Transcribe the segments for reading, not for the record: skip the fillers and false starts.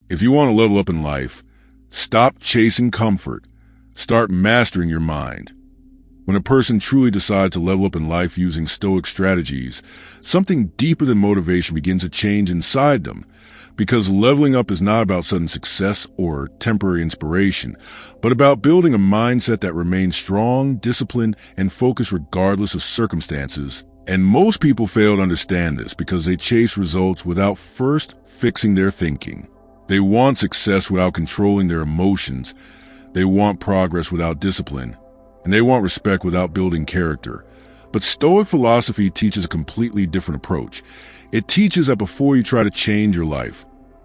If you want to level up in life, stop chasing comfort. Start mastering your mind. When a person truly decides to level up in life using Stoic strategies, something deeper than motivation begins to change inside them. Because leveling up is not about sudden success or temporary inspiration, but about building a mindset that remains strong, disciplined, and focused regardless of circumstances. And most people fail to understand this because they chase results without first fixing their thinking. They want success without controlling their emotions. They want progress without discipline. And they want respect without building character. But Stoic philosophy teaches a completely different approach. It teaches that before you try to change your life,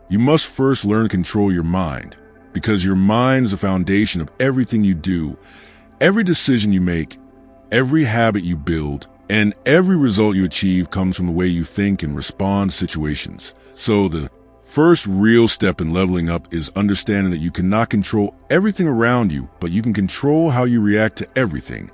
you must first learn to control your mind, because your mind is the foundation of everything you do, every decision you make, every habit you build, and every result you achieve comes from the way you think and respond to situations. So the first real step in leveling up is understanding that you cannot control everything around you, but you can control how you react to everything.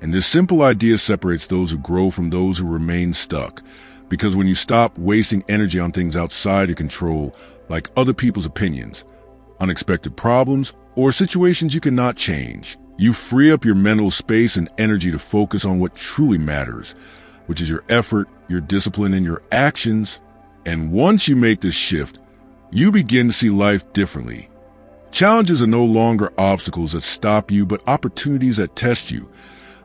And this simple idea separates those who grow from those who remain stuck. Because when you stop wasting energy on things outside your control, like other people's opinions, unexpected problems, or situations you cannot change, you free up your mental space and energy to focus on what truly matters, which is your effort, your discipline, and your actions. And once you make this shift, you begin to see life differently. Challenges are no longer obstacles that stop you, but opportunities that test you.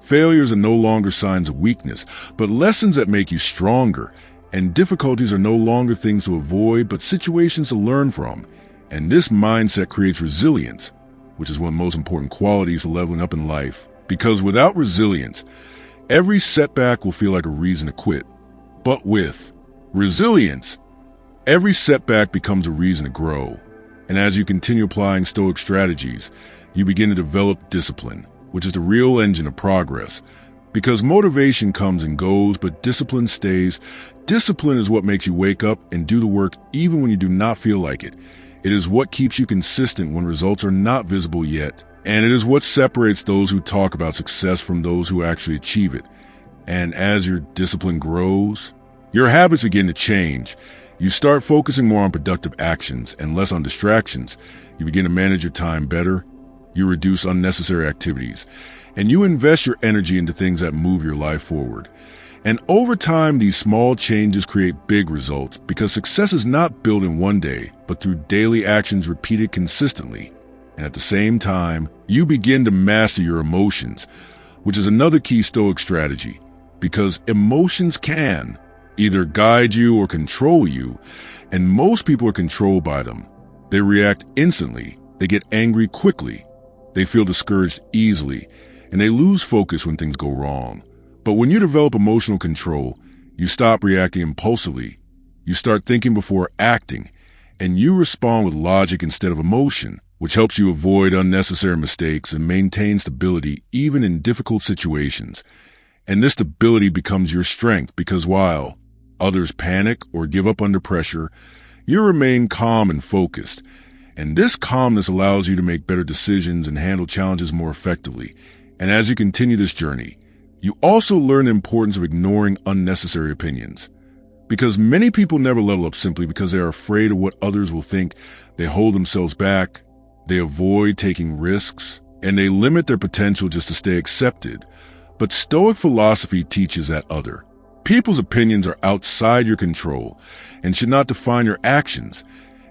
Failures are no longer signs of weakness, but lessons that make you stronger. And difficulties are no longer things to avoid, but situations to learn from. And this mindset creates resilience, which is one of the most important qualities of leveling up in life. Because without resilience, every setback will feel like a reason to quit. But with resilience, every setback becomes a reason to grow. And as you continue applying Stoic strategies, you begin to develop discipline, which is the real engine of progress. Because motivation comes and goes, but discipline stays. Discipline is what makes you wake up and do the work even when you do not feel like it. It is what keeps you consistent when results are not visible yet. And it is what separates those who talk about success from those who actually achieve it. And as your discipline grows, your habits begin to change. You start focusing more on productive actions and less on distractions. You begin to manage your time better. You reduce unnecessary activities, and you invest your energy into things that move your life forward. And over time, these small changes create big results because success is not built in one day, but through daily actions repeated consistently. And at the same time, you begin to master your emotions, which is another key Stoic strategy, because emotions can either guide you or control you, and most people are controlled by them. They react instantly, they get angry quickly, they feel discouraged easily, and they lose focus when things go wrong. But when you develop emotional control, you stop reacting impulsively. You start thinking before acting, and you respond with logic instead of emotion, which helps you avoid unnecessary mistakes and maintain stability even in difficult situations. And this stability becomes your strength because while others panic or give up under pressure, you remain calm and focused. And this calmness allows you to make better decisions and handle challenges more effectively. And as you continue this journey, you also learn the importance of ignoring unnecessary opinions. Because many people never level up simply because they are afraid of what others will think. They hold themselves back, they avoid taking risks, and they limit their potential just to stay accepted. But Stoic philosophy teaches that other people's opinions are outside your control and should not define your actions.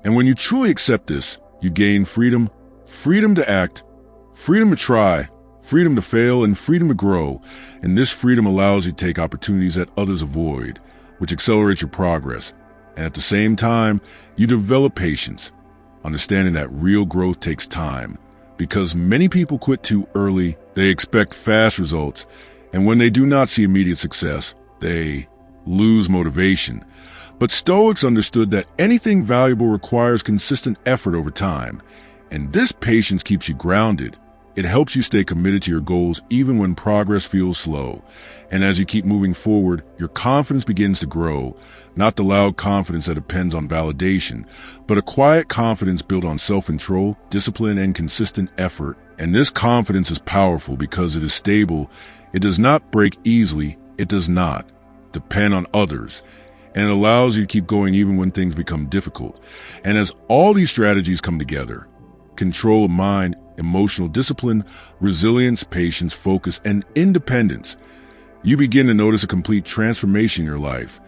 And when you truly accept this, you gain freedom, freedom to act, freedom to try, freedom to fail, and freedom to grow. And this freedom allows you to take opportunities that others avoid, which accelerates your progress. And at the same time, you develop patience, understanding that real growth takes time. Because many people quit too early, they expect fast results, and when they do not see immediate success, they lose motivation. But Stoics understood that anything valuable requires consistent effort over time, and this patience keeps you grounded. It helps you stay committed to your goals even when progress feels slow. And as you keep moving forward, your confidence begins to grow, not the loud confidence that depends on validation, but a quiet confidence built on self-control, discipline, and consistent effort. And this confidence is powerful because it is stable. It does not break easily. It does not depend on others. and it allows you to keep going even when things become difficult. And as all these strategies come together, control of mind, emotional discipline, resilience, patience, focus, and independence, you begin to notice a complete transformation in your life.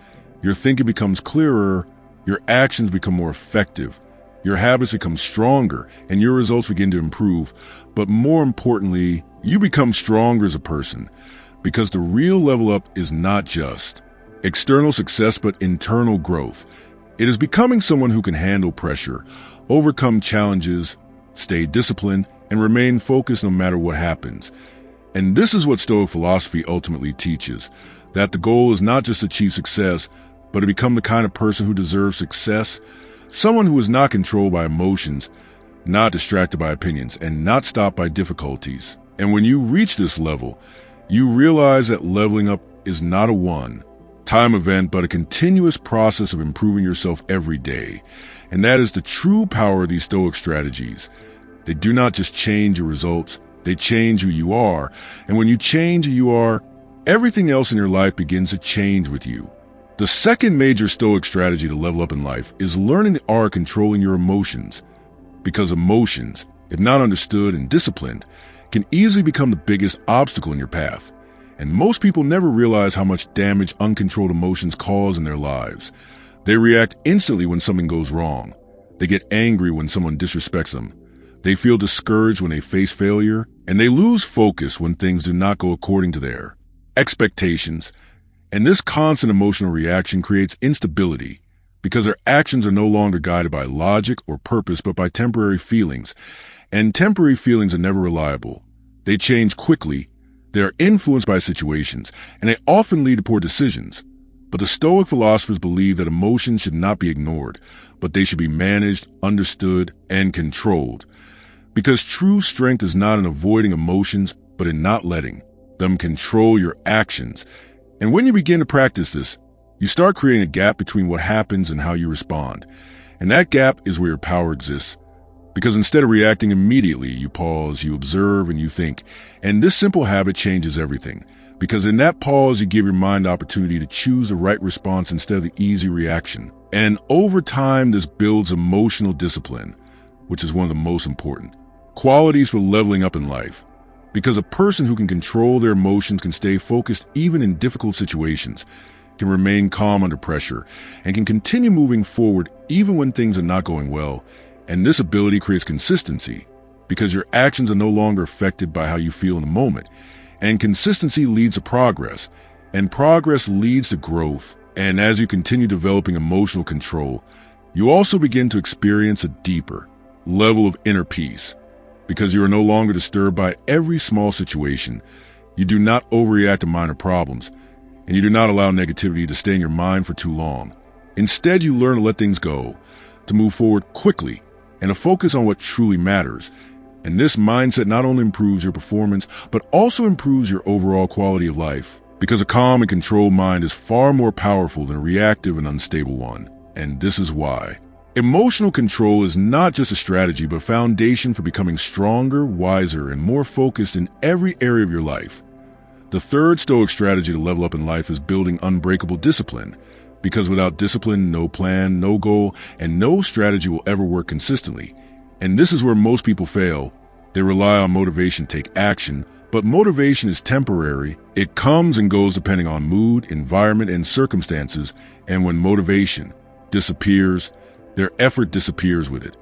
Your thinking becomes clearer, your actions become more effective, your habits become stronger, and your results begin to improve. But more importantly, you become stronger as a person, because the real level up is not just external success, but internal growth. It is becoming someone who can handle pressure, overcome challenges, stay disciplined, and remain focused no matter what happens. And this is what Stoic philosophy ultimately teaches, that the goal is not just to achieve success, but to become the kind of person who deserves success, someone who is not controlled by emotions, not distracted by opinions, and not stopped by difficulties. And when you reach this level, you realize that leveling up is not a one-time event, but a continuous process of improving yourself every day. And that is the true power of these Stoic strategies. They do not just change your results, they change who you are. And when you change who you are, everything else in your life begins to change with you. The second major Stoic strategy to level up in life is learning the art of controlling your emotions. Because emotions, if not understood and disciplined, can easily become the biggest obstacle in your path. And most people never realize how much damage uncontrolled emotions cause in their lives. They react instantly when something goes wrong. They get angry when someone disrespects them. They feel discouraged when they face failure, and they lose focus when things do not go according to their expectations. And this constant emotional reaction creates instability, because their actions are no longer guided by logic or purpose, but by temporary feelings. And temporary feelings are never reliable. They change quickly, they are influenced by situations, and they often lead to poor decisions. But the Stoic philosophers believe that emotions should not be ignored, but they should be managed, understood, and controlled. Because true strength is not in avoiding emotions, but in not letting them control your actions. And when you begin to practice this, you start creating a gap between what happens and how you respond. And that gap is where your power exists. Because instead of reacting immediately, you pause, you observe, and you think. And this simple habit changes everything. Because in that pause, you give your mind the opportunity to choose the right response instead of the easy reaction. And over time, this builds emotional discipline, which is one of the most important qualities for leveling up in life. Because a person who can control their emotions can stay focused even in difficult situations, can remain calm under pressure, and can continue moving forward even when things are not going well. And this ability creates consistency, because your actions are no longer affected by how you feel in the moment. And consistency leads to progress, and progress leads to growth. And as you continue developing emotional control, you also begin to experience a deeper level of inner peace, because you are no longer disturbed by every small situation. You do not overreact to minor problems, and you do not allow negativity to stay in your mind for too long. Instead, you learn to let things go, to move forward quickly, and to focus on what truly matters. And this mindset not only improves your performance, but also improves your overall quality of life, because a calm and controlled mind is far more powerful than a reactive and unstable one. And this is why emotional control is not just a strategy, but a foundation for becoming stronger, wiser, and more focused in every area of your life. The third Stoic strategy to level up in life is building unbreakable discipline, because without discipline, no plan, no goal, and no strategy will ever work consistently. And this is where most people fail. They rely on motivation to take action, but motivation is temporary. It comes and goes depending on mood, environment, and circumstances. And when motivation disappears, their effort disappears with it.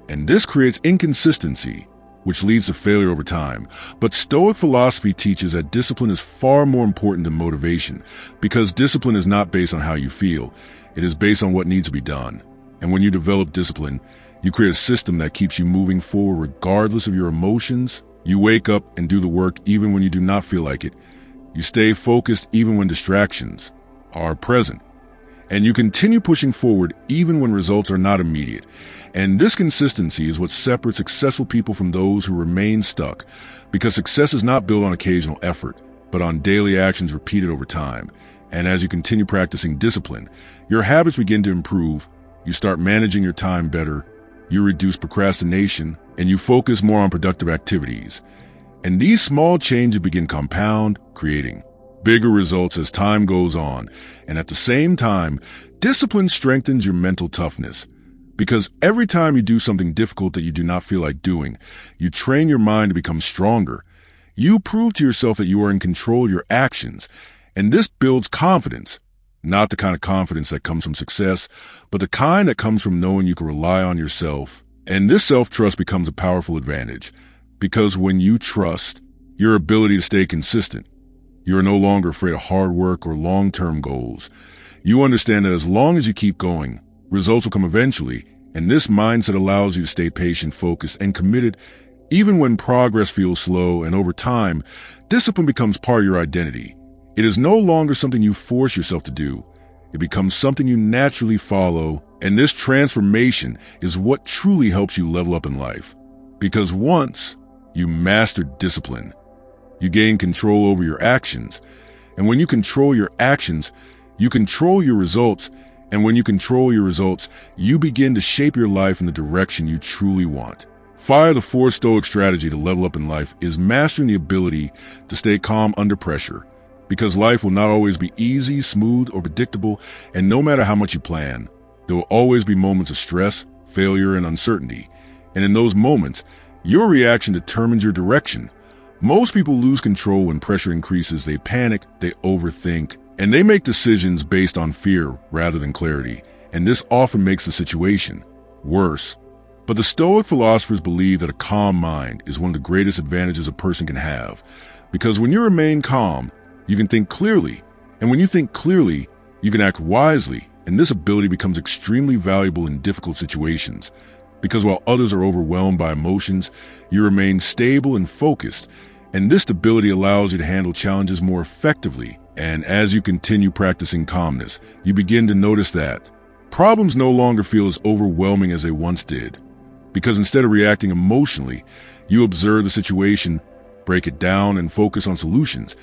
And this creates inconsistency, which leads to failure over time. But Stoic philosophy teaches that discipline is far more important than motivation, because discipline is not based on how you feel. It is based on what needs to be done. And when you develop discipline, you create a system that keeps you moving forward regardless of your emotions. You wake up and do the work even when you do not feel like it. You stay focused even when distractions are present. And you continue pushing forward even when results are not immediate. And this consistency is what separates successful people from those who remain stuck, because success is not built on occasional effort, but on daily actions repeated over time. And as you continue practicing discipline, your habits begin to improve, you start managing your time better, you reduce procrastination, and you focus more on productive activities. And these small changes begin compound, creating bigger results as time goes on. And at the same time, discipline strengthens your mental toughness. Because every time you do something difficult that you do not feel like doing, you train your mind to become stronger. You prove to yourself that you are in control of your actions. And this builds confidence. Not the kind of confidence that comes from success, but the kind that comes from knowing you can rely on yourself. And this self-trust becomes a powerful advantage. Because when you trust your ability to stay consistent, you are no longer afraid of hard work or long-term goals. You understand that as long as you keep going, results will come eventually, and this mindset allows you to stay patient, focused, and committed even when progress feels slow. And over time, discipline becomes part of your identity. It is no longer something you force yourself to do. It becomes something you naturally follow, and this transformation is what truly helps you level up in life. Because once you master discipline, you gain control over your actions. And when you control your actions, you control your results. And when you control your results, you begin to shape your life in the direction you truly want. The fourth Stoic strategy to level up in life is mastering the ability to stay calm under pressure. Because life will not always be easy, smooth, or predictable, and no matter how much you plan, there will always be moments of stress, failure, and uncertainty. And in those moments, your reaction determines your direction. Most people lose control when pressure increases. They panic, they overthink, and they make decisions based on fear rather than clarity. And this often makes the situation worse. But the Stoic philosophers believe that a calm mind is one of the greatest advantages a person can have. Because when you remain calm, you can think clearly. And when you think clearly, you can act wisely. And this ability becomes extremely valuable in difficult situations. Because while others are overwhelmed by emotions, you remain stable and focused. And this stability allows you to handle challenges more effectively. And as you continue practicing calmness, you begin to notice that problems no longer feel as overwhelming as they once did. Because instead of reacting emotionally, you observe the situation, break it down, and focus on solutions.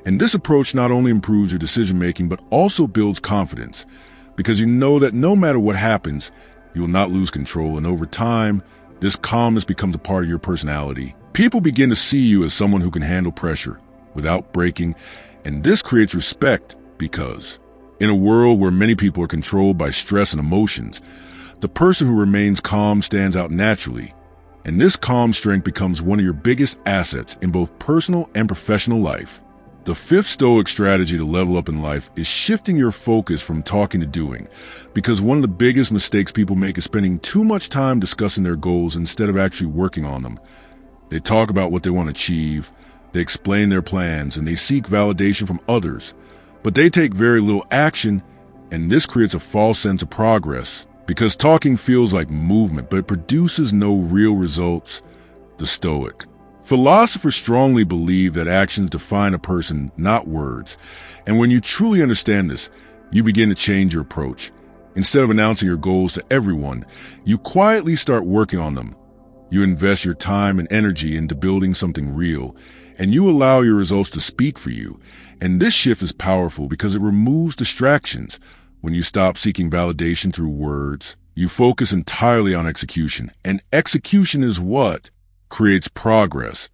And this approach not only improves your decision-making, but also builds confidence. Because you know that no matter what happens, you will not lose control. And over time, this calmness becomes a part of your personality. People begin to see you as someone who can handle pressure without breaking, and this creates respect because in a world where many people are controlled by stress and emotions, the person who remains calm stands out naturally, and this calm strength becomes one of your biggest assets in both personal and professional life. The fifth Stoic strategy to level up in life is shifting your focus from talking to doing, because one of the biggest mistakes people make is spending too much time discussing their goals instead of actually working on them. They talk about what they want to achieve, they explain their plans, and they seek validation from others. But they take very little action, and this creates a false sense of progress. Because talking feels like movement, but it produces no real results. The Stoic philosophers strongly believe that actions define a person, not words. And when you truly understand this, you begin to change your approach. Instead of announcing your goals to everyone, you quietly start working on them. You invest your time and energy into building something real, and you allow your results to speak for you. And this shift is powerful because it removes distractions. When you stop seeking validation through words, you focus entirely on execution. And execution is what creates progress.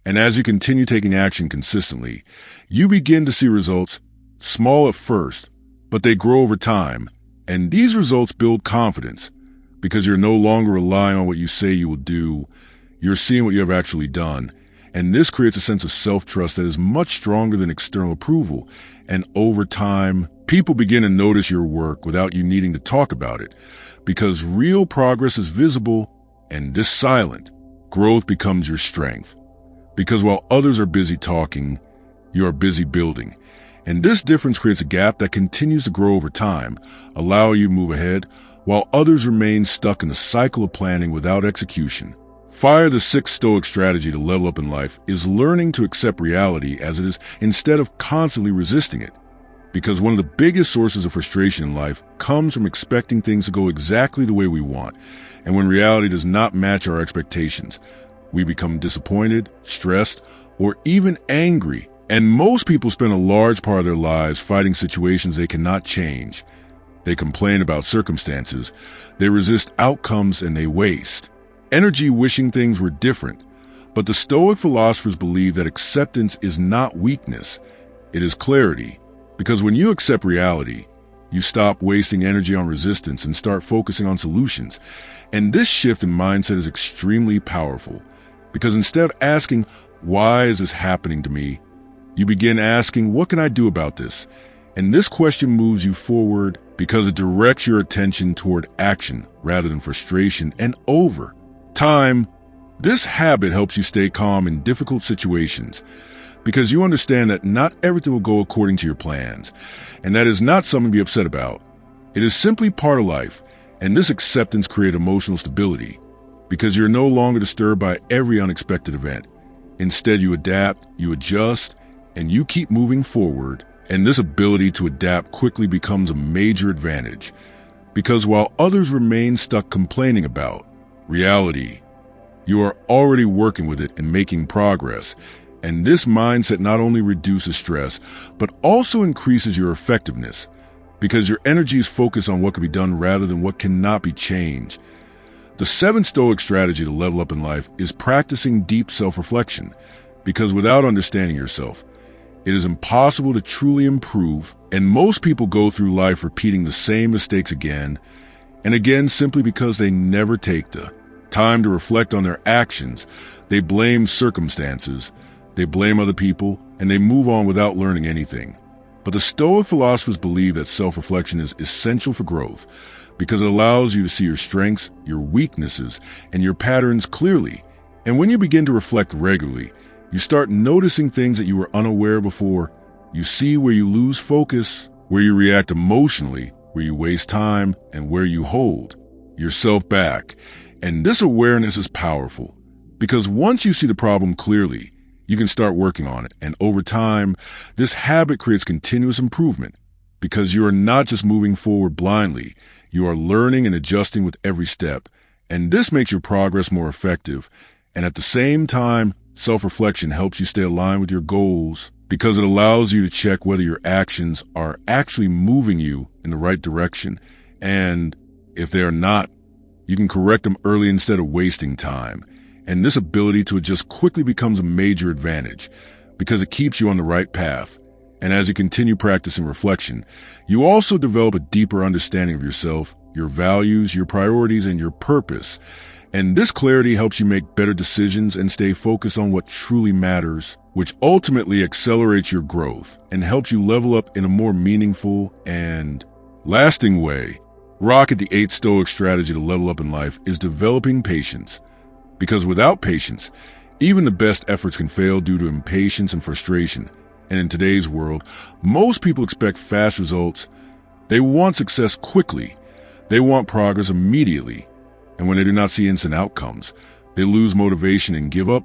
And as you continue taking action consistently, you begin to see results, small at first, but they grow over time. And these results build confidence. Because you're no longer relying on what you say you will do, you're seeing what you have actually done. And this creates a sense of self-trust that is much stronger than external approval. And over time, people begin to notice your work without you needing to talk about it. Because real progress is visible and this silent. Growth becomes your strength. Because while others are busy talking, you are busy building. And this difference creates a gap that continues to grow over time, allowing you to move ahead, while others remain stuck in the cycle of planning without execution. The sixth Stoic strategy to level up in life is learning to accept reality as it is instead of constantly resisting it. Because one of the biggest sources of frustration in life comes from expecting things to go exactly the way we want. And when reality does not match our expectations, we become disappointed, stressed, or even angry. And most people spend a large part of their lives fighting situations they cannot change. They complain about circumstances, they resist outcomes, and they waste energy wishing things were different. But the Stoic philosophers believe that acceptance is not weakness, It is clarity, because when you accept reality, you stop wasting energy on resistance and start focusing on solutions. And this shift in mindset is extremely powerful, because instead of asking, why is this happening to me? You begin asking, what can I do about this? And this question moves you forward because it directs your attention toward action rather than frustration. And over time, this habit helps you stay calm in difficult situations, because you understand that not everything will go according to your plans, and that is not something to be upset about. It is simply part of life, and this acceptance creates emotional stability, because you're no longer disturbed by every unexpected event. Instead, you adapt, you adjust, and you keep moving forward, and this ability to adapt quickly becomes a major advantage, because while others remain stuck complaining about reality, you are already working with it and making progress. And this mindset not only reduces stress, but also increases your effectiveness, because your energy is focused on what can be done rather than what cannot be changed. The seventh Stoic strategy to level up in life is practicing deep self-reflection, because without understanding yourself, it is impossible to truly improve, and most people go through life repeating the same mistakes again and again simply because they never take the time to reflect on their actions. They blame circumstances, they blame other people, and they move on without learning anything. But the Stoic philosophers believe that self-reflection is essential for growth, because it allows you to see your strengths, your weaknesses, and your patterns clearly. And when you begin to reflect regularly, you start noticing things that you were unaware before. You see where you lose focus, where you react emotionally, where you waste time, and where you hold yourself back. And this awareness is powerful, because once you see the problem clearly, you can start working on it. And over time, this habit creates continuous improvement, because you are not just moving forward blindly, you are learning and adjusting with every step. And this makes your progress more effective. And at the same time, self-reflection helps you stay aligned with your goals, because it allows you to check whether your actions are actually moving you in the right direction. And if they are not, you can correct them early instead of wasting time. And this ability to adjust quickly becomes a major advantage, because it keeps you on the right path. And as you continue practicing reflection, you also develop a deeper understanding of yourself, your values, your priorities, and your purpose. And this clarity helps you make better decisions and stay focused on what truly matters, which ultimately accelerates your growth and helps you level up in a more meaningful and lasting way. Rocket, the eighth Stoic strategy to level up in life, is developing patience. Because without patience, even the best efforts can fail due to impatience and frustration. And in today's world, most people expect fast results. They want success quickly. They want progress immediately. And when they do not see instant outcomes, they lose motivation and give up.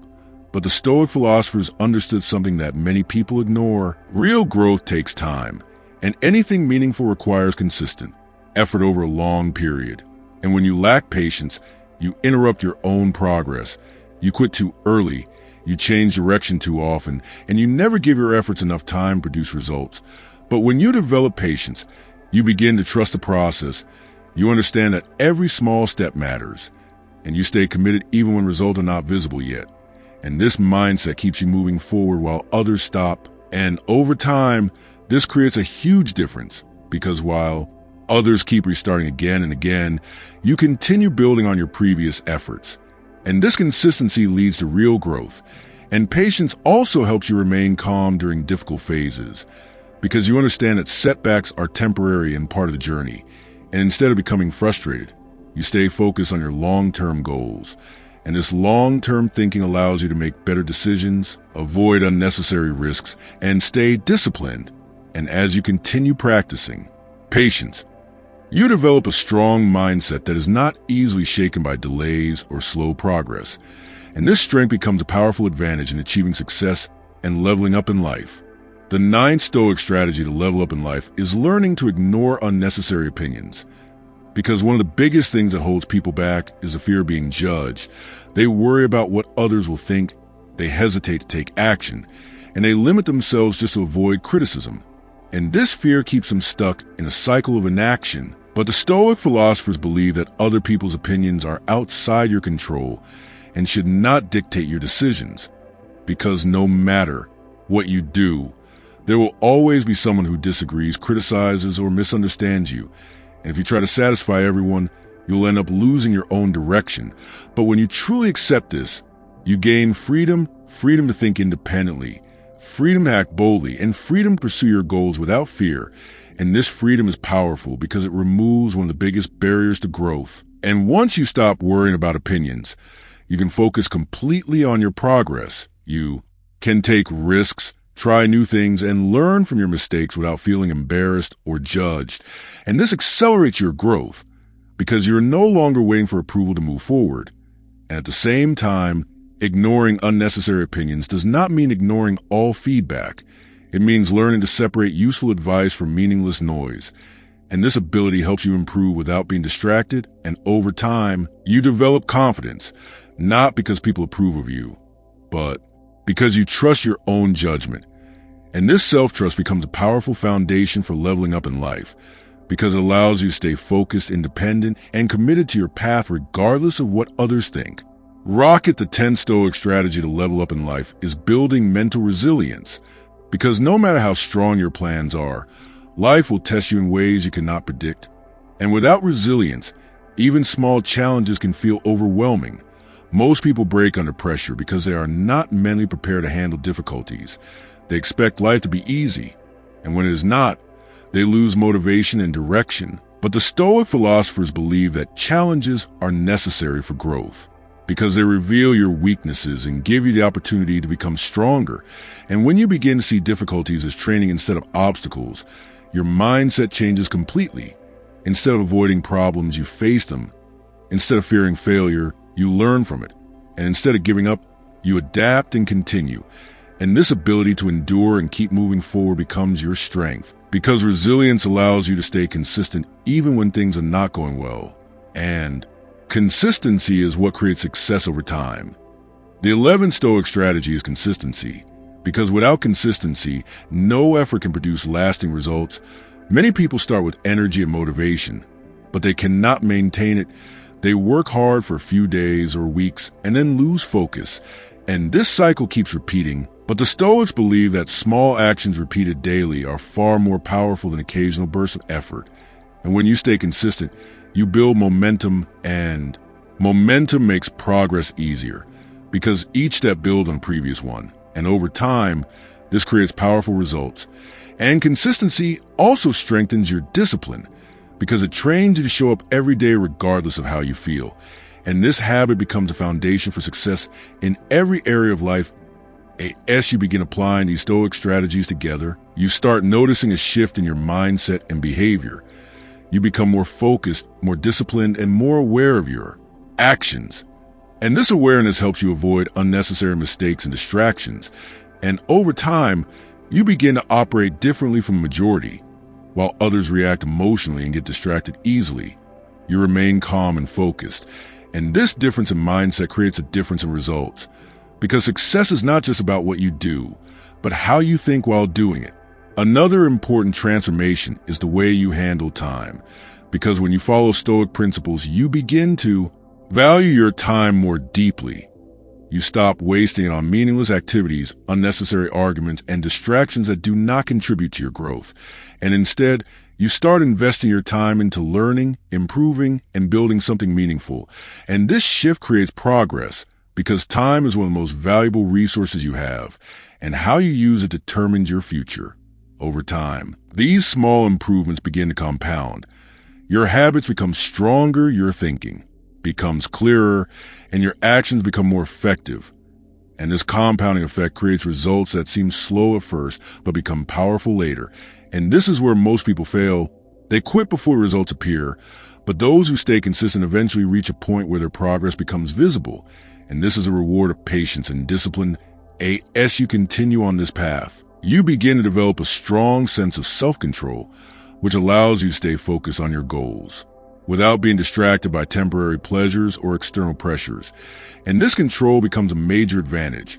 But the Stoic philosophers understood something that many people ignore. Real growth takes time, and anything meaningful requires consistent effort over a long period. And when you lack patience, you interrupt your own progress. You quit too early. You change direction too often, and you never give your efforts enough time to produce results. But when you develop patience, you begin to trust the process. You understand that every small step matters, and you stay committed even when results are not visible yet. And this mindset keeps you moving forward while others stop. And over time, this creates a huge difference, because while others keep restarting again and again, you continue building on your previous efforts. And this consistency leads to real growth. And patience also helps you remain calm during difficult phases, because you understand that setbacks are temporary and part of the journey. And instead of becoming frustrated, you stay focused on your long-term goals. And this long-term thinking allows you to make better decisions, avoid unnecessary risks, and stay disciplined. And as you continue practicing patience, you develop a strong mindset that is not easily shaken by delays or slow progress. And this strength becomes a powerful advantage in achieving success and leveling up in life. The ninth Stoic strategy to level up in life is learning to ignore unnecessary opinions. Because one of the biggest things that holds people back is the fear of being judged. They worry about what others will think, they hesitate to take action, and they limit themselves just to avoid criticism. And this fear keeps them stuck in a cycle of inaction. But the Stoic philosophers believe that other people's opinions are outside your control and should not dictate your decisions. Because no matter what you do, There will always be someone who disagrees, criticizes, or misunderstands you. And if you try to satisfy everyone, you'll end up losing your own direction. But when you truly accept this, you gain freedom to think independently, freedom to act boldly, and freedom to pursue your goals without fear. And this freedom is powerful because it removes one of the biggest barriers to growth. And once you stop worrying about opinions, you can focus completely on your progress. You can take risks, try new things, and learn from your mistakes without feeling embarrassed or judged. And this accelerates your growth because you're no longer waiting for approval to move forward. And at the same time, ignoring unnecessary opinions does not mean ignoring all feedback. It means learning to separate useful advice from meaningless noise. And this ability helps you improve without being distracted, and over time, you develop confidence, not because people approve of you, but because you trust your own judgment. And this self-trust becomes a powerful foundation for leveling up in life, because it allows you to stay focused, independent, and committed to your path regardless of what others think. Rocket, the 10 Stoic strategy to level up in life, is building mental resilience, because no matter how strong your plans are, life will test you in ways you cannot predict. And without resilience, even small challenges can feel overwhelming. Most people break under pressure because they are not mentally prepared to handle difficulties. They expect life to be easy, and when it is not, they lose motivation and direction. But the Stoic philosophers believe that challenges are necessary for growth, because they reveal your weaknesses and give you the opportunity to become stronger. And when you begin to see difficulties as training instead of obstacles, your mindset changes completely. Instead of avoiding problems, you face them. Instead of fearing failure, you learn from it. And instead of giving up, you adapt and continue. And this ability to endure and keep moving forward becomes your strength, because resilience allows you to stay consistent even when things are not going well. And consistency is what creates success over time. The 11th Stoic strategy is consistency, because without consistency, no effort can produce lasting results. Many people start with energy and motivation, but they cannot maintain it. They work hard for a few days or weeks and then lose focus. And this cycle keeps repeating. But the Stoics believe that small actions repeated daily are far more powerful than occasional bursts of effort. And when you stay consistent, you build momentum, and momentum makes progress easier because each step builds on the previous one. And over time, this creates powerful results. And consistency also strengthens your discipline, because it trains you to show up every day regardless of how you feel. And this habit becomes a foundation for success in every area of life. As you begin applying these Stoic strategies together, you start noticing a shift in your mindset and behavior. You become more focused, more disciplined, and more aware of your actions. And this awareness helps you avoid unnecessary mistakes and distractions. And over time, you begin to operate differently from the majority. While others react emotionally and get distracted easily, you remain calm and focused. And this difference in mindset creates a difference in results. Because success is not just about what you do, but how you think while doing it. Another important transformation is the way you handle time. Because when you follow Stoic principles, you begin to value your time more deeply. You stop wasting it on meaningless activities, unnecessary arguments, and distractions that do not contribute to your growth. And instead, you start investing your time into learning, improving, and building something meaningful. And this shift creates progress, because time is one of the most valuable resources you have, and how you use it determines your future. Over time, these small improvements begin to compound. Your habits become stronger, your thinking becomes clearer, and your actions become more effective. And this compounding effect creates results that seem slow at first, but become powerful later. And this is where most people fail. They quit before results appear, but those who stay consistent eventually reach a point where their progress becomes visible. And this is a reward of patience and discipline. As you continue on this path, you begin to develop a strong sense of self-control, which allows you to stay focused on your goals without being distracted by temporary pleasures or external pressures. And this control becomes a major advantage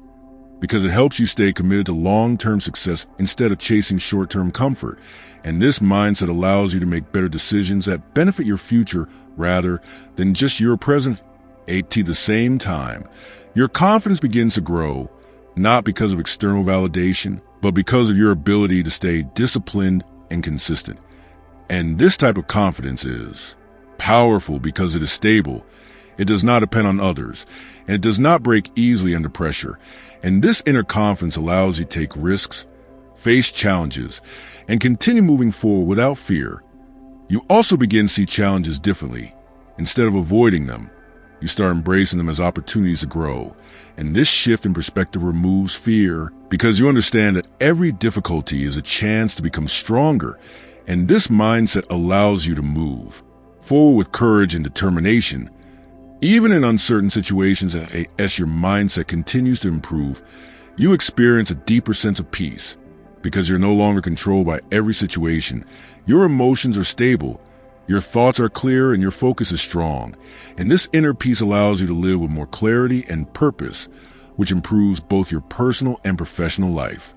because it helps you stay committed to long-term success instead of chasing short-term comfort. And this mindset allows you to make better decisions that benefit your future rather than just your present. At the same time, your confidence begins to grow not because of external validation, but because of your ability to stay disciplined and consistent. And this type of confidence is powerful because it is stable. It does not depend on others, and it does not break easily under pressure. And this inner confidence allows you to take risks, face challenges, and continue moving forward without fear. You also begin to see challenges differently. Instead of avoiding them, you start embracing them as opportunities to grow. And this shift in perspective removes fear because you understand that every difficulty is a chance to become stronger. And this mindset allows you to move forward with courage and determination. Even in uncertain situations, as your mindset continues to improve, you experience a deeper sense of peace because you're no longer controlled by every situation. Your emotions are stable, your thoughts are clear, and your focus is strong. And this inner peace allows you to live with more clarity and purpose, which improves both your personal and professional life.